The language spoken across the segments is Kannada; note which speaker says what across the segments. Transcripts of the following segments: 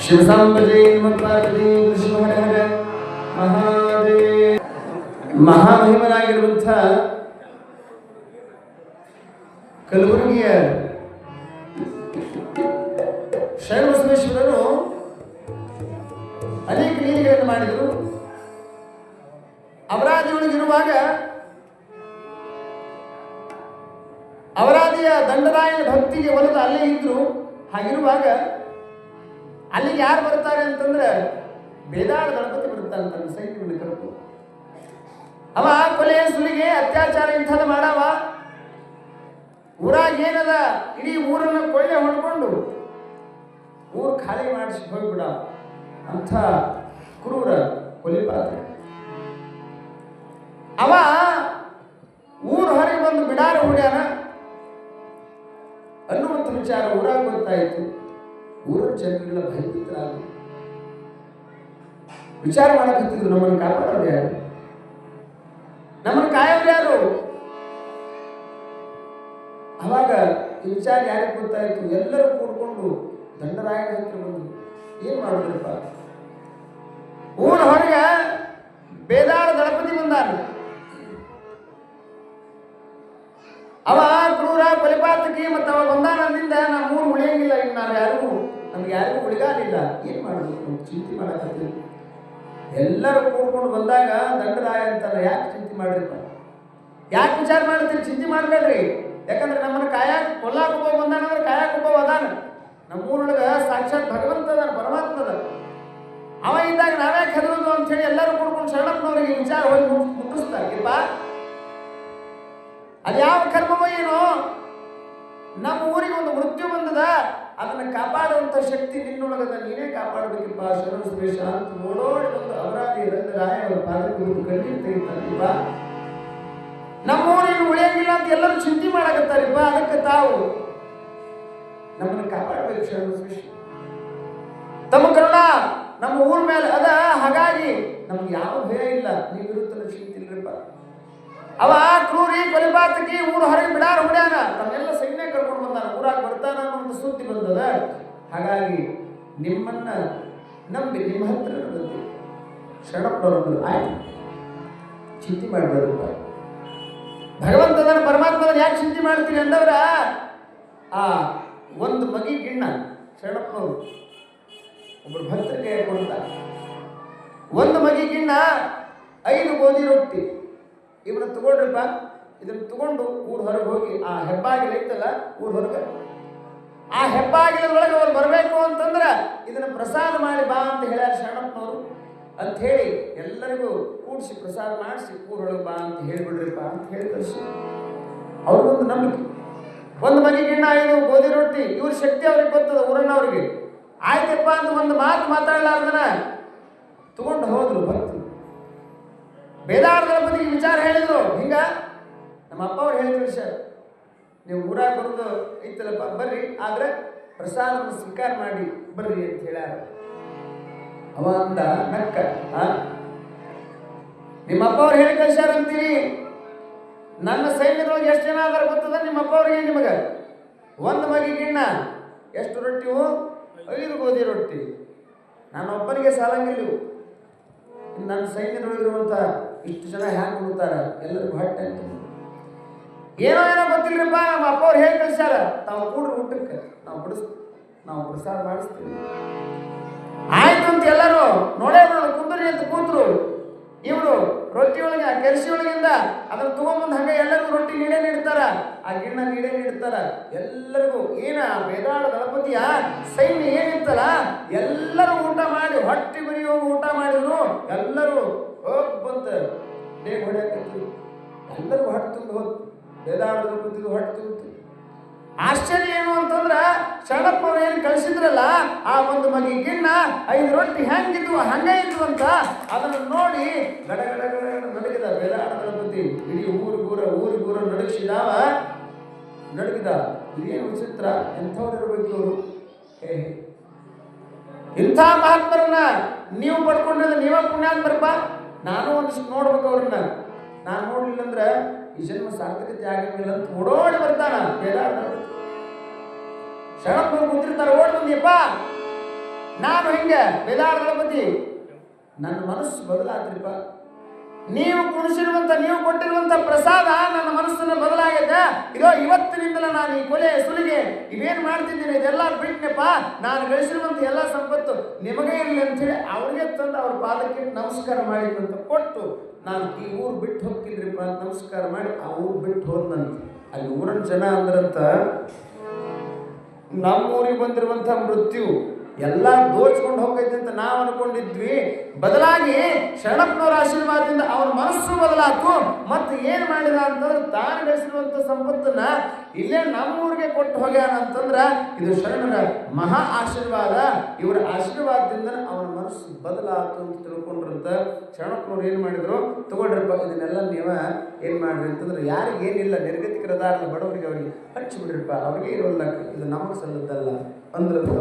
Speaker 1: ಶಿವಸಾಂಬಜೇ ಪಾರ್ವತಿ ಕೃಷ್ಣ ಹರ ಹರ ಮಹಾದೇವ. ಮಹಾಮಹಿಮನಾಗಿರುವಂಥ ಕಲಬುರಗಿಯ ಶರಣಬಸವೇಶ್ವರರು ಅನೇಕ ಲೀಲೆಗಳನ್ನು ಮಾಡಿದರು. ಅವರಾದಿಯೊಳಗಿರುವಾಗ ಅವರಾದಿಯ ದಂಡರಾಯನ ಭಕ್ತಿಗೆ ಒಲಿದು ಅಲ್ಲೇ ಇದ್ರು. ಹಾಗಿರುವಾಗ ಅಲ್ಲಿಗೆ ಯಾರು ಬರ್ತಾರೆ ಅಂತಂದ್ರೆ ಬೇದಾಳ ಗಣಪತಿ ಬರ್ತಾನೆ ತನ್ನ ಸೈನ್ಯವನ್ನು ಕರೆದು. ಅವ ಕೊಲೆ ಸುಲಿಗೆ ಅತ್ಯಾಚಾರ ಇಂಥದ್ದು ಮಾಡವ. ಊರಾಗ ಏನದ ಇಡೀ ಊರನ್ನು ಕೊಳ್ಳೆ ಹೊಡ್ಕೊಂಡು ಊರು ಖಾಲಿ ಮಾಡಿಸಿ ಹೋಗ್ಬಿಡ ಅಂಥ ಕ್ರೂರ ಕೊಲಿಪಾತ್ರ. ಅವ ಊರು ಹೊರಗೆ ಬಂದು ಬಿಡಾರ ಹೊಡ್ಯಾನ ಅನ್ನುವಂಥ ವಿಚಾರ ಊರಾಗ ಗೊತ್ತಾಯಿತು. ಊರ ಜನರೆಲ್ಲ ಭಯಭೀತರಾಗ ವಿಚಾರ ಮಾಡಕತ್ತಿದ್ರು, ನಮ್ಮನ್ನು ಕಾಪಾಡೋರು ಯಾರು, ನಮ್ಮನ್ನು ಕಾಯೋರು ಯಾರು. ಅವಾಗ ಈ ವಿಚಾರ ಯಾರಿಗೆ ಗೊತ್ತಾಯಿತು? ಎಲ್ಲರೂ ಕೂಡ್ಕೊಂಡು ದಂಡರಾಯನ ಹತ್ರ ಬಂದು ಏನ್ ಮಾಡಿದ್ರಪ್ಪ, ಊರ ಹೊರಗೆ ಬೇದಾಳ ದಳಪತಿ ಬಂದಾನ. ಅವ ಕ್ರೂರ ಕೊಲೆಪಾತಕಿ ಮತ್ತು ಅವ ಬಂದಾನದಿಂದ ನಮ್ಮ ಊರು ಉಳಿಯಂಗಿಲ್ಲ. ಇನ್ನು ನಾವು ನಮ್ಗೆ ಯಾರಿಗೂ ಉಳಿಗಾಲಿಲ್ಲ. ಏನ್ ಮಾಡಬೇಕು ಚಿಂತೆ ಮಾಡಕತ್ತೀವಿ. ಎಲ್ಲರೂ ಕೂಡ್ಕೊಂಡು ಬಂದಾಗ ದಂಡರಾಯ ಅಂತಾರ, ಯಾಕೆ ಚಿಂತೆ ಮಾಡಿರಪ್ಪ, ಯಾಕೆ ವಿಚಾರ ಮಾಡ್ತೀರಿ? ಚಿಂತೆ ಮಾಡಬೇಡ್ರಿ. ಯಾಕಂದ್ರೆ ನಮ್ಮನ್ನು ಕಾಯಕ್ ಕೊಲ್ಲಾಕ ಒಬ್ಬ ಬಂದಾನಂದ್ರೆ ಕಾಯಕ್ ಒಬ್ಬ ಅದಾನ. ನಮ್ಮ ಊರೊಳಗ ಸಾಕ್ಷಾತ್ ಭಗವಂತ ಅದಾನ, ಪರಮಾತ್ಮ ಅದ. ಅವ ಇದ್ದಾಗ ನಾವ್ಯಾಕೆ ಹೆದರೋದು ಅಂತ ಹೇಳಿ ಎಲ್ಲರೂ ಕೂಡ್ಕೊಂಡು ಶರಣಪ್ಪನವರಿಗೆ ವಿಚಾರ ಹೋಗಿ ಮುಟ್ಟಿಸ್ತಾರಪ್ಪ. ಅದು ಯಾವ ಕರ್ಮವೋ ಏನೋ, ನಮ್ಮ ಊರಿಗೆ ಒಂದು ಮೃತ್ಯು ಬಂದದ, ಅದನ್ನ ಕಾಪಾಡುವಂತ ಶಕ್ತಿ ನಿನ್ನೊಳಗದ, ನೀನೇ ಕಾಪಾಡಬೇಕಿಪ್ಪ ಶರಣಬಸವೇಶ ಅಂತ ಓಡೋಡಿ ಬಂದು ಅವರಾದಿ ದಂಡರಾಯ ಅವರ ಪಾದಕ್ಕೆ ಕಣ್ಣೀರು ತೆಗಿತಾರಿಪ್ಪ. ನಮ್ಮ ಊರಿನ ಉಳಿಯಂಗಿಲ್ಲ ಅಂತ ಎಲ್ಲರೂ ಚಿಂತೆ ಮಾಡಕತ್ತಾರಿಪ್ಪ. ಅದಕ್ಕೆ ತಾವು ನಮ್ಮನ್ನು ಕಾಪಾಡಬೇಕು ಶರಣಬಸವೇಶ. ತಮ್ಮ ಕರುಣ ನಮ್ಮ ಊರ ಮೇಲೆ ಅದ. ಹಾಗಾಗಿ ನಮ್ಗೆ ಯಾವ ಭಯ ಇಲ್ಲ, ನೀವು ಇರುತ್ತಲ್ಲ ಚಿಂತೆ ಇಲ್ರಿಪ್ಪ. ಅವ ಕ್ರೂರಿ ಕೊಲೆಪಾತಕಿ ಊರು ಹೊರಗೆ ಬಿಡಾರ ಹೊಡ್ಯಾನ, ತಮ್ಮೆಲ್ಲ ಸೈನ್ಯ ಕರ್ಕೊಂಡು ಬಂದಾನ. ಊರಾಗ ಬರ್ತಾನ ಅನ್ನೋ ಸುದ್ದಿ ಬಂದದ. ಹಾಗಾಗಿ ನಿಮ್ಮನ್ನ ನಂಬಿ ನಿಮ್ಮ ಹತ್ರ ಬಂದು ಶರಣಪ್ಪನವರು ಆಯ್ತು, ಚಿಂತೆ ಮಾಡಬೇಡಪ್ಪ. ಭಗವಂತನ ಪರಮಾತ್ಮನ ಯಾಕೆ ಚಿಂತೆ ಮಾಡ್ತೀರಿ ಅಂದವ್ರ, ಆ ಒಂದು ಮಗಿ ಗಿಣ್ಣ ಶರಣಪ್ಪನವರು ಒಬ್ಬರು ಭಕ್ತರಿಗೆ ಕೊಡ್ತಾರ. ಒಂದು ಮಗಿ ಗಿಣ್ಣ 5 ಗೋಧಿ ರೊಟ್ಟಿ, ಇವನ್ನ ತಗೊಂಡ್ರಪ್ಪ, ಇದನ್ನ ತಗೊಂಡು ಊರ್ ಹೊರಗೆ ಹೋಗಿ ಆ ಹೆಬ್ಬಾಗಿಲ ಇತ್ತಲ್ಲ ಊರ್ ಹೊರಗೆ, ಆ ಹೆಬ್ಬಾಗಿಲದೊಳಗೆ ಅವ್ರು ಬರಬೇಕು ಅಂತಂದ್ರೆ ಇದನ್ನ ಪ್ರಸಾದ ಮಾಡಿ ಬಾ ಅಂತ ಹೇಳ್ಯಾರ ಶರಣಪ್ಪನವರು. ಅಂತ ಹೇಳಿ ಎಲ್ಲರಿಗೂ ಕೂಡಿಸಿ ಪ್ರಸಾದ ಮಾಡಿಸಿ ಊರೊಳಗೆ ಬಾ ಅಂತ ಹೇಳ್ಬಿಡ್ರಿಪ್ಪ ಅಂತ ಹೇಳಿ ಕಳಿಸಿ. ಅವ್ರಿಗೊಂದು ನಂಬಿಕೆ. ಒಂದು ಮಗಿ ಗಿಣ್ಣ 5 ಗೋಧಿ ರೊಟ್ಟಿ, ಇವ್ರ ಶಕ್ತಿ ಅವ್ರಿಗೆ ಗೊತ್ತದ ಊರನ್ನವ್ರಿಗೆ. ಆಯ್ತಪ್ಪ ಅಂತ ಒಂದು ಮಾತು ಮಾತಾಡ್ಲಾರ್ದನ ತಗೊಂಡು ಹೋದ್ರು ಭಕ್ತರು. ಬೇದಾಳ ದಳಪತಿಗೆ ವಿಚಾರ ಹೇಳಿದ್ರು, ಹಿಂಗ ನಮ್ಮ ಅಪ್ಪ ಅವ್ರು ಹೇಳಿ ಕಳಿಸ್ಯಾರ, ನೀವು ಊರಾಗ ಬರೋದು ಐತಲ್ಲಪ್ಪ, ಬರ್ರಿ, ಆದ್ರೆ ಪ್ರಸಾದವನ್ನು ಸ್ವೀಕಾರ ಮಾಡಿ ಬರ್ರಿ ಅಂತ ಹೇಳ್ಯಾರ. ಅವ ಅಂದ ನಕ್ಕ, ನಿಮ್ಮ ಅಪ್ಪ ಅವ್ರು ಹೇಳಿ ಕಳಿಸ್ಯಾರ ಅಂತೀರಿ, ನನ್ನ ಸೈನ್ಯದೊಳಗೆ ಎಷ್ಟು ಜನ ಆದಾರ ಗೊತ್ತದ ನಿಮ್ಮ ಅಪ್ಪ ಅವ್ರಿಗೆ? ನಿಮಗೆ ಒಂದು ಮಗಿ ಗಿಣ್ಣ ಎಷ್ಟು ರೊಟ್ಟಿವು? 5 ಗೋಧಿ ರೊಟ್ಟಿ. ನಾನು ಒಬ್ಬನಿಗೆ ಸಾಲಂಗಿಲ್ಲ. ನನ್ನ ಸೈನ್ಯದೊಳಗಿರುವಂಥ ಇಷ್ಟು ಜನ ಹ್ಯಾಂಗ ಉಳ್ತಾರ, ಎಲ್ಲರಿಗೂ ಹೊಟ್ಟೆ ಅಂತ ಏನೋ ಗೊತ್ತಿಲ್ಲರಿಪ್ಪ. ನಮ್ಮ ಅಪ್ಪ ಅವ್ರು ಹೇಳಿ ಕಳಿಸ್ಯಾರ, ತಾವು ಕೂಡ್ರಿ ಊಟಕ್ಕೆ, ನಾವು ಪ್ರಸಾದ ಮಾಡಿಸ್ತೀವಿ. ಆಯ್ತು ಅಂತ ಎಲ್ಲರೂ ನೋಡೇ ಕುಂದ್ರಿ ಅಂತ ಕೂತ್ರು. ಇವರು ರೊಟ್ಟಿ ಒಳಗೆ ಆ ಕೆರ್ಸಿ ಒಳಗಿಂದ ಅದನ್ನ ತಗೊಂಬಂದು ಹಂಗೆ ಎಲ್ಲರಿಗೂ ರೊಟ್ಟಿ ನೀಡೇ ನೀಡ್ತಾರ, ಆ ಗಿಣ್ಣ ನೀಡೇ ನೀಡ್ತಾರ ಎಲ್ಲರಿಗೂ. ಏನ ಬೇದಾಳ ದಳಪತಿಯ ಸೈನ್ಯ ಏನಿತ್ತಲ್ಲ ಎಲ್ಲರೂ ಊಟ ಮಾಡಿ ಹೊಟ್ಟೆ ಬರಿ ಹೋಗಿ ಊಟ ಮಾಡಿದ್ರು. ಎಲ್ಲರೂ ಹೋಗಿ ಬಂತ ಬೇಗ ಹೊಡ್ಯಾಕತ್ರು. ಎಲ್ಲರಿಗೂ ಹೊಟ್ಟೆ ತುಂಬ ಹೋದ್. ಬೇದಾಳ ದಳಪತಿಗೂ ಹೊಟ್ಟೆ ತುಂಬಿತು. ಆಶ್ಚರ್ಯ ಏನು ಅಂತಂದ್ರ ಶರಣಪ್ಪವ್ರು ಏನು ಕಳಿಸಿದ್ರಲ್ಲ ಆ ಒಂದು ಮಗಿ ಗಿಣ್ಣ 5 ರೊಟ್ಟಿ ಹೆಂಗಿದ್ವು ಹಂಗೆ ಇದ್ವು ಅಂತ ಅದನ್ನು ನೋಡಿ ಗಡಗಡ ನಡಗಿದ ಬೇದಾಳ ದಳಪತಿ. ಇಡೀ ಊರಿಗೂರ ನಡಗಿಸಿದಾವ, ನಡಗಿದ. ಇದೇನು ವಿಚಿತ್ರ, ಎಂಥವ್ರು ಇರಬೇಕು ಅವರು. ಇಂಥ ಮಹಾತ್ಮರನ್ನ ನೀವು ಪಡ್ಕೊಂಡಿದ್ರೆ ನೀವ ಪುಣ್ಯಾತ್ಮರಪ್ಪ. ನಾನು ಒಂದಿಷ್ಟು ನೋಡ್ಬೇಕು ಅವ್ರನ್ನ. ನಾನು ನೋಡ್ಲಿಲ್ಲ ಅಂದ್ರೆ ಈ ಜನ್ಮ ಸಾರ್ಥಕತೆ ಆಗಂಗಿಲ್ಲ ಅಂತ ಓಡೋಡಿ ಬರ್ತಾನ ಬೇದಾಳ. ಶರಣಪ್ಪನವ್ರು ಕೂತಿರ್ತಾರೆ, ಓಡಿ ಬಂದಿಯಪ್ಪ ನಾನು ಹಿಂಗೆ ಬೇದಾರ ಗಣಪತಿ ನನ್ನ ಮನಸ್ಸು ಬದಲಾದ್ರಿಪ್ಪ. ನೀವು ಕುಣಿಸಿರುವಂತ, ನೀವು ಕೊಟ್ಟಿರುವಂತ ಪ್ರಸಾದ ನನ್ನ ಮನಸ್ಸನ್ನು ಬದಲಾಗಿದೆ. ಇದೋ ಇವತ್ತಿನಿಂದಲೇ ನಾನು ಈ ಕೊಲೆ ಸುಲಿಗೆ ಇವೇನು ಮಾಡ್ತಿದ್ದೀನಿ ಇದೆಲ್ಲ ಬಿಟ್ಟನಪ್ಪ. ನಾನು ಗಳಿಸಿರುವಂತ ಎಲ್ಲ ಸಂಪತ್ತು ನಿಮಗೆ ಇರಲಿ ಅಂತೇಳಿ ಅವ್ರಿಗೆ ತಂದು ಅವ್ರ ಪಾದಕ್ಕೆ ನಮಸ್ಕಾರ ಮಾಡಿದಂತ ಕೊಟ್ಟು ನಾನು ಈ ಊರು ಬಿಟ್ಟು ಹೋಗ್ತಿದ್ರಿಪ್ಪ ಅಂತ ನಮಸ್ಕಾರ ಮಾಡಿ ಆ ಊರು ಬಿಟ್ಟು ಹೋದಂತ. ಅಲ್ಲಿ ಊರಿನ ಜನ ಅಂದ್ರಂತ ನಮ್ಮೂರಿಗೆ ಬಂದಿರುವಂಥ ಮೃತ್ಯು ಎಲ್ಲ ದೋಚ್ಕೊಂಡು ಹೋಗೈತೆ ಅಂತ ನಾವು ಅನ್ಕೊಂಡಿದ್ವಿ. ಬದಲಾಗಿ ಶರಣಪ್ಪನವರ ಆಶೀರ್ವಾದದಿಂದ ಅವನ ಮನಸ್ಸು ಬದಲಾತು. ಮತ್ತು ಏನು ಮಾಡಿದ ಅಂತಂದ್ರೆ ತಾನು ಗಳಿಸಿರುವಂಥ ಸಂಪತ್ತನ್ನ ಇಲ್ಲೇ ನಮ್ಮೂರಿಗೆ ಕೊಟ್ಟು ಹೋಗ್ಯಾನ ಅಂತಂದ್ರೆ ಇದು ಶರಣರ ಮಹಾ ಆಶೀರ್ವಾದ. ಇವರ ಆಶೀರ್ವಾದದಿಂದ ಅವನ ಮನಸ್ಸು ಬದಲಾತು ಅಂತ ತಿಳ್ಕೊಂಡ್ರಂತ ಶರಣಪ್ಪನವ್ರು ಏನು ಮಾಡಿದ್ರು, ತಗೊಳ್ರಪ್ಪ ಇದನ್ನೆಲ್ಲ ನೀವ ಏನು ಮಾಡ್ರಿ ಅಂತಂದ್ರೆ ಯಾರಿಗೆ ಏನಿಲ್ಲ ನಿರ್ಗತಿಕರದಾರಲ್ಲ ಬಡವರಿಗೆ ಅವರಿಗೆ ಹಚ್ಚಿಬಿಡ್ರಿಪ್ಪ, ಅವ್ರಿಗೆ ಇರೋಲ್ಲ, ಇದು ನಮಗೆ ಸಲ್ಲದಲ್ಲ ಅಂದ್ರಂತ.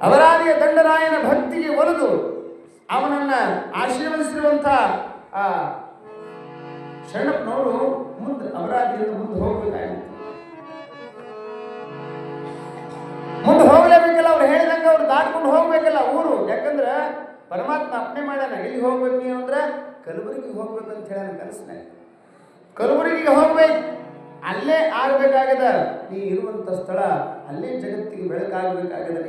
Speaker 1: ಅವರಾದಿಯ ದಂಡರಾಯನ ಭಕ್ತಿಗೆ ಒಲಿದು ಅವನನ್ನ ಆಶೀರ್ವದಿಸಿರುವಂಥ ಆ ಶರಣಪ್ಪನವರು ಮುಂದೆ ಅವರಾದಿಯಿಂದ ಮುಂದೆ ಹೋಗ್ಬೇಕಾಗಿತ್ತು. ಮುಂದೆ ಹೋಗ್ಲೇಬೇಕಲ್ಲ, ಅವ್ರು ಹೇಳಿದಂಗೆ ಅವ್ರು ದಾಟ್ಕೊಂಡು ಹೋಗ್ಬೇಕಲ್ಲ ಊರು. ಯಾಕಂದ್ರೆ ಪರಮಾತ್ಮ ಅಪ್ಪಣೆ ಮಾಡ್ಯಾನ, ಎಲ್ಲಿ ಹೋಗ್ಬೇಕು ನೀವು ಅಂದ್ರೆ ಕಲಬುರಗಿಗೆ ಹೋಗ್ಬೇಕಂತ ಹೇಳ ಕನಸ್ನಾಗ. ಕಲಬುರಗಿಗೆ ಹೋಗ್ಬೇಕು, ಅಲ್ಲೇ ಆಗಬೇಕಾಗದ. ನೀ ಇರುವಂಥ ಸ್ಥಳ ಅಲ್ಲೇ ಜಗತ್ತಿಗೆ ಬೆಳಕಾಗಬೇಕಾಗದ.